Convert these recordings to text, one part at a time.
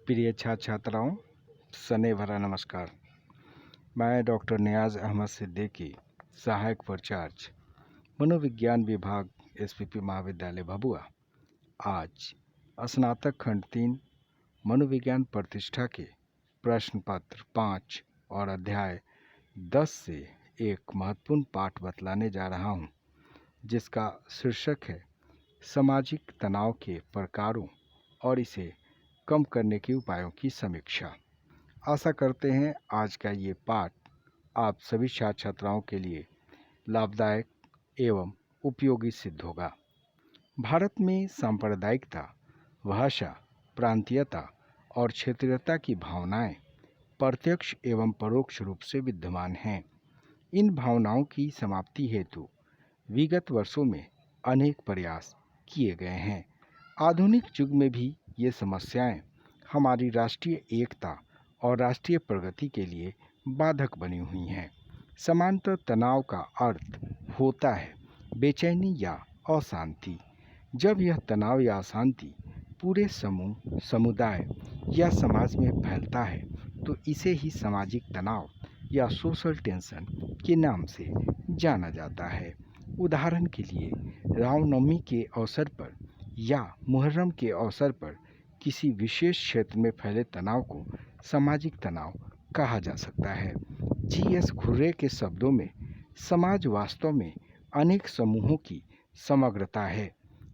प्रिय छात्र छात्राओं, सने भरा नमस्कार। मैं डॉक्टर नियाज़ अहमद सिद्दीकी, सहायक प्राचार्य, मनोविज्ञान विभाग, एसपीपी महाविद्यालय भभुआ। आज स्नातक खंड 3 मनोविज्ञान प्रतिष्ठा के प्रश्न पत्र 5 और अध्याय 10 से एक महत्वपूर्ण पाठ बतलाने जा रहा हूँ, जिसका शीर्षक है सामाजिक तनाव के प्रकारों और इसे कम करने के उपायों की समीक्षा। आशा करते हैं आज का ये पाठ आप सभी छात्र छात्राओं के लिए लाभदायक एवं उपयोगी सिद्ध होगा। भारत में सांप्रदायिकता, भाषा, प्रांतीयता और क्षेत्रीयता की भावनाएं प्रत्यक्ष एवं परोक्ष रूप से विद्यमान हैं। इन भावनाओं की समाप्ति हेतु विगत वर्षों में अनेक प्रयास किए गए हैं। आधुनिक युग में भी ये समस्याएं हमारी राष्ट्रीय एकता और राष्ट्रीय प्रगति के लिए बाधक बनी हुई हैं। समांतर तनाव का अर्थ होता है बेचैनी या अशांति। जब यह तनाव या अशांति पूरे समूह, समुदाय या समाज में फैलता है तो इसे ही सामाजिक तनाव या सोशल टेंशन के नाम से जाना जाता है। उदाहरण के लिए रामनवमी के अवसर पर या मुहर्रम के अवसर पर किसी विशेष क्षेत्र में फैले तनाव को सामाजिक तनाव कहा जा सकता है। जी.एस. खुर्रे के शब्दों में समाज वास्तव में अनेक समूहों की समग्रता है।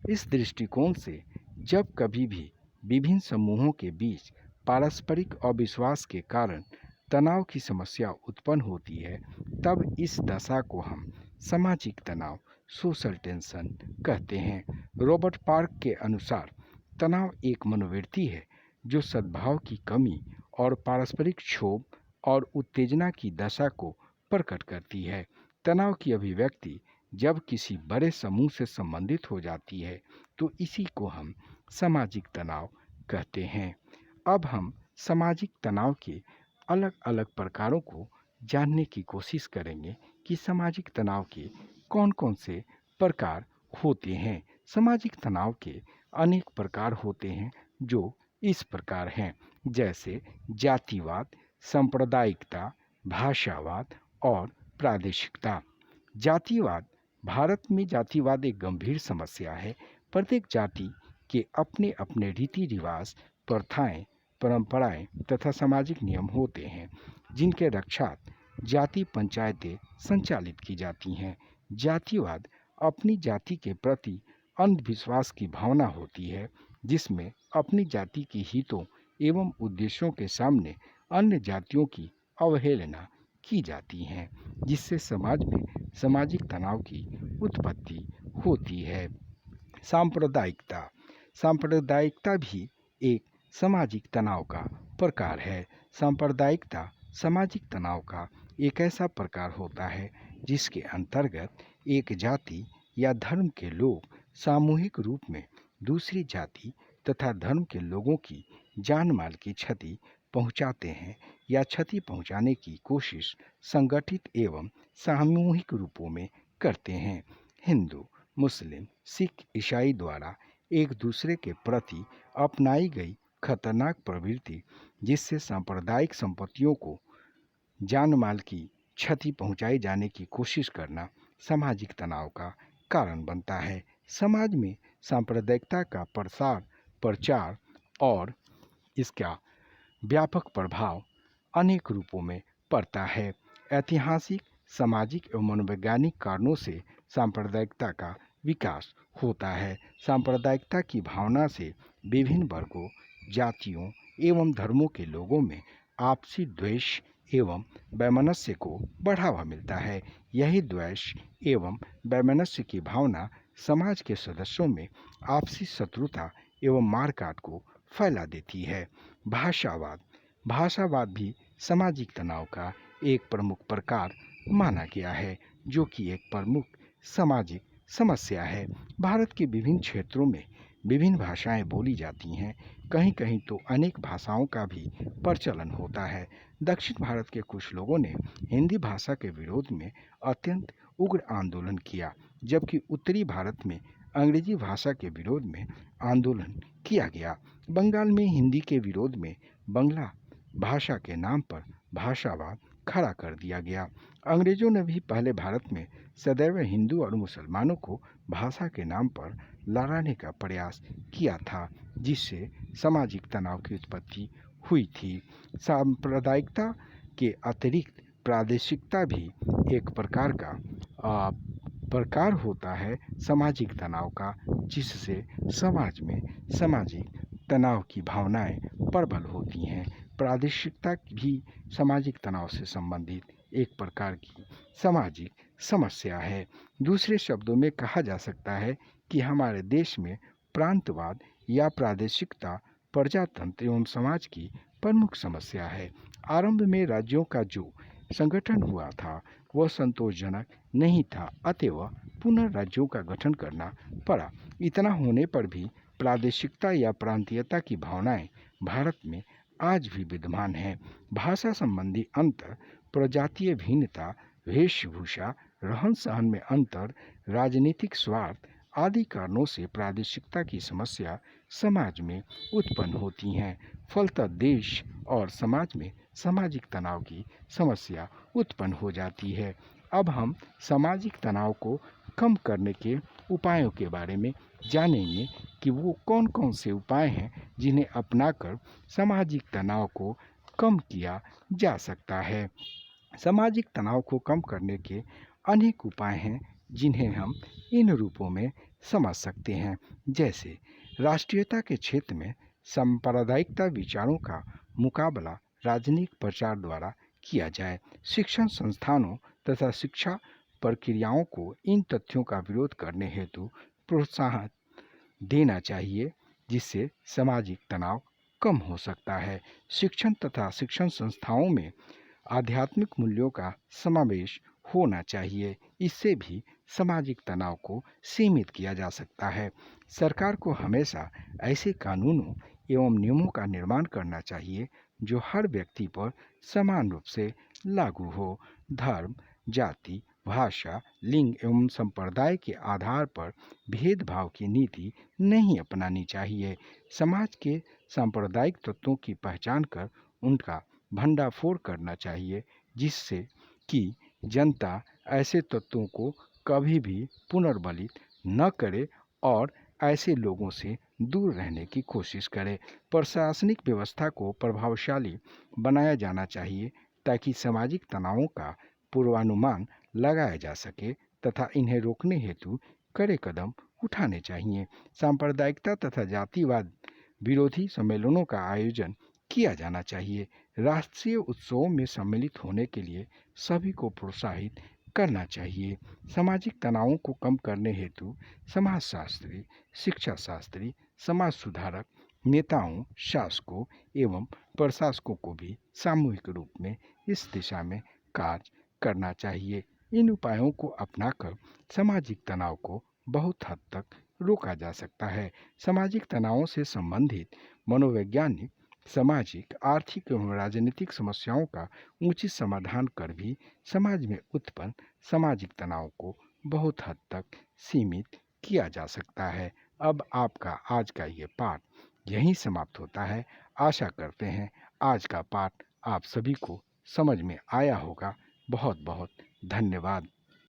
इस दृष्टिकोण से जब कभी भी विभिन्न समूहों के बीच पारस्परिक अविश्वास के कारण तनाव की समस्या उत्पन्न होती है, तब इस दशा को हम सामाजिक तनाव, सोशल टेंशन कहते हैं। रॉबर्ट पार्क के अनुसार तनाव एक मनोवृत्ति है जो सद्भाव की कमी और पारस्परिक क्षोभ और उत्तेजना की दशा को प्रकट करती है। तनाव की अभिव्यक्ति जब किसी बड़े समूह से संबंधित हो जाती है तो इसी को हम सामाजिक तनाव कहते हैं। अब हम सामाजिक तनाव के अलग अलग प्रकारों को जानने की कोशिश करेंगे कि सामाजिक तनाव के कौन कौन से प्रकार होते हैं। सामाजिक तनाव के अनेक प्रकार होते हैं जो इस प्रकार हैं, जैसे जातिवाद, सांप्रदायिकता, भाषावाद और प्रादेशिकता। जातिवाद। भारत में जातिवाद एक गंभीर समस्या है। प्रत्येक जाति के अपने अपने रीति रिवाज, प्रथाएं, परंपराएं तथा सामाजिक नियम होते हैं जिनके रक्षार्थ जाति पंचायतें संचालित की जाती हैं। जातिवाद अपनी जाति के प्रति अंधविश्वास की भावना होती है, जिसमें अपनी जाति के हितों एवं उद्देश्यों के सामने अन्य जातियों की अवहेलना की जाती है, जिससे समाज में सामाजिक तनाव की उत्पत्ति होती है। सांप्रदायिकता। सांप्रदायिकता भी एक सामाजिक तनाव का प्रकार है। सांप्रदायिकता सामाजिक तनाव का एक ऐसा प्रकार होता है जिसके अंतर्गत एक जाति या धर्म के लोग सामूहिक रूप में दूसरी जाति तथा धर्म के लोगों की जान माल की क्षति पहुंचाते हैं या क्षति पहुंचाने की कोशिश संगठित एवं सामूहिक रूपों में करते हैं। हिंदू, मुस्लिम, सिख, ईसाई द्वारा एक दूसरे के प्रति अपनाई गई खतरनाक प्रवृत्ति जिससे सांप्रदायिक संपत्तियों को जान माल की क्षति पहुंचाई जाने की कोशिश करना सामाजिक तनाव का कारण बनता है। समाज में सांप्रदायिकता का प्रचार और इसका व्यापक प्रभाव अनेक रूपों में पड़ता है। ऐतिहासिक, सामाजिक एवं मनोवैज्ञानिक कारणों से सांप्रदायिकता का विकास होता है। सांप्रदायिकता की भावना से विभिन्न वर्गों, जातियों एवं धर्मों के लोगों में आपसी द्वेष एवं वैमनस्य को बढ़ावा मिलता है। यही द्वेष एवं वैमनस्य की भावना समाज के सदस्यों में आपसी शत्रुता एवं मारकाट को फैला देती है। भाषावाद। भाषावाद भी सामाजिक तनाव का एक प्रमुख प्रकार माना गया है, जो कि एक प्रमुख सामाजिक समस्या है। भारत के विभिन्न क्षेत्रों में विभिन्न भाषाएं बोली जाती हैं। कहीं कहीं तो अनेक भाषाओं का भी प्रचलन होता है। दक्षिण भारत के कुछ लोगों ने हिंदी भाषा के विरोध में अत्यंत उग्र आंदोलन किया, जबकि उत्तरी भारत में अंग्रेजी भाषा के विरोध में आंदोलन किया गया। बंगाल में हिंदी के विरोध में बंगला भाषा के नाम पर भाषावाद खड़ा कर दिया गया। अंग्रेजों ने भी पहले भारत में सदैव हिंदू और मुसलमानों को भाषा के नाम पर लड़ाने का प्रयास किया था, जिससे सामाजिक तनाव की उत्पत्ति हुई थी। सांप्रदायिकता के अतिरिक्त प्रादेशिकता भी एक प्रकार होता है सामाजिक तनाव का, जिससे समाज में सामाजिक तनाव की भावनाएं प्रबल होती हैं। प्रादेशिकता भी सामाजिक तनाव से संबंधित एक प्रकार की सामाजिक समस्या है। दूसरे शब्दों में कहा जा सकता है कि हमारे देश में प्रांतवाद या प्रादेशिकता प्रजातंत्र एवं समाज की प्रमुख समस्या है। आरंभ में राज्यों का जो संगठन हुआ था वह संतोषजनक नहीं था, अतएव पुनः राज्यों का गठन करना पड़ा। इतना होने पर भी प्रादेशिकता या प्रांतीयता की भावनाएं भारत में आज भी विद्यमान है। भाषा संबंधी अंतर, प्रजातीय भिन्नता, वेशभूषा, रहन सहन में अंतर, राजनीतिक स्वार्थ आदि कारणों से प्रादेशिकता की समस्या समाज में उत्पन्न होती हैं। फलतः देश और समाज में सामाजिक तनाव की समस्या उत्पन्न हो जाती है। अब हम सामाजिक तनाव को कम करने के उपायों के बारे में जानेंगे कि वो कौन कौन से उपाय हैं जिन्हें अपनाकर सामाजिक तनाव को कम किया जा सकता है। सामाजिक तनाव को कम करने के अनेक उपाय हैं जिन्हें हम इन रूपों में समझ सकते हैं। जैसे राष्ट्रीयता के क्षेत्र में सांप्रदायिकता विचारों का मुकाबला राजनीतिक प्रचार द्वारा किया जाए। शिक्षण संस्थानों तथा शिक्षा प्रक्रियाओं को इन तथ्यों का विरोध करने हेतु प्रोत्साहन देना चाहिए, जिससे सामाजिक तनाव कम हो सकता है। शिक्षण तथा शिक्षण संस्थाओं में आध्यात्मिक मूल्यों का समावेश होना चाहिए, इससे भी सामाजिक तनाव को सीमित किया जा सकता है। सरकार को हमेशा ऐसे कानूनों एवं नियमों का निर्माण करना चाहिए जो हर व्यक्ति पर समान रूप से लागू हो। धर्म, जाति, भाषा, लिंग एवं संप्रदाय के आधार पर भेदभाव की नीति नहीं अपनानी चाहिए। समाज के सांप्रदायिक तत्वों की पहचान कर उनका भंडाफोड़ करना चाहिए, जिससे कि जनता ऐसे तत्वों को कभी भी पुनर्बलित न करे और ऐसे लोगों से दूर रहने की कोशिश करे। प्रशासनिक व्यवस्था को प्रभावशाली बनाया जाना चाहिए ताकि सामाजिक तनावों का पूर्वानुमान लगाया जा सके तथा इन्हें रोकने हेतु कड़े कदम उठाने चाहिए। सांप्रदायिकता तथा जातिवाद विरोधी सम्मेलनों का आयोजन किया जाना चाहिए। राष्ट्रीय उत्सवों में सम्मिलित होने के लिए सभी को प्रोत्साहित करना चाहिए। सामाजिक तनावों को कम करने हेतु समाजशास्त्री, शिक्षा शास्त्री, समाज सुधारक, नेताओं, शासकों एवं प्रशासकों को भी सामूहिक रूप में इस दिशा में कार्य करना चाहिए। इन उपायों को अपनाकर सामाजिक तनाव को बहुत हद तक रोका जा सकता है। सामाजिक तनावों से संबंधित मनोवैज्ञानिक, सामाजिक, आर्थिक एवं राजनीतिक समस्याओं का उचित समाधान कर भी समाज में उत्पन्न सामाजिक तनाव को बहुत हद तक सीमित किया जा सकता है। अब आपका आज का ये पाठ यहीं समाप्त होता है। आशा करते हैं आज का पाठ आप सभी को समझ में आया होगा। बहुत बहुत धन्यवाद।